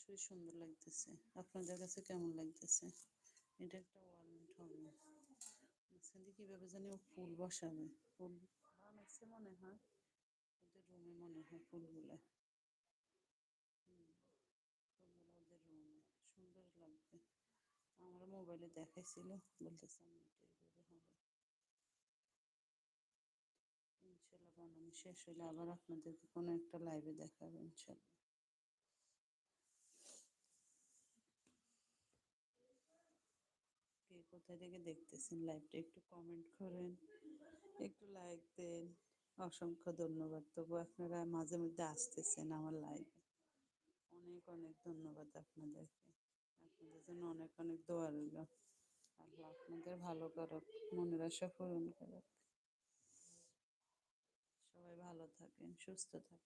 আসলে সুন্দর লাগতেছে। আপনাদের কাছে কেমন লাগতেছে? এটা একটা ওয়ালমেন্ট হবে। মাঝখান দিয়ে কিভাবে জানি ও ফুল বসাবে। ফুল বানাচ্ছে মনে হয়। ওদের রুমে মনে হয় ফুলগুলা। ফুলগুলো ওদের রুমে। সুন্দর লাগবে। আমার মোবাইলে দেখাইছিল। বলতেছে আমি এটা এইভাবে হবে। ইনশাল্লাহ বানানো শেষ হলে আবার আপনাদেরকে কোনো একটা লাইভে দেখাবো ইনশাল্লাহ। কে কোথা থেকে দেখতেছেন লাইভটা একটু কমেন্ট করেন, একটু লাইক দেন। অসংখ্য ধন্যবাদ। তবু আপনারা মাঝে মধ্যে আসতেছেন আমার লাইভে। অনেক অনেক ধন্যবাদ আপনাদেরকে। আপনাদের জন্য অনেক অনেক দোয়া রইল। আল্লাহ আপনাদের ভালো করুক, মনের আশা পূরণ করুক। সবাই ভালো থাকেন, সুস্থ থাকেন।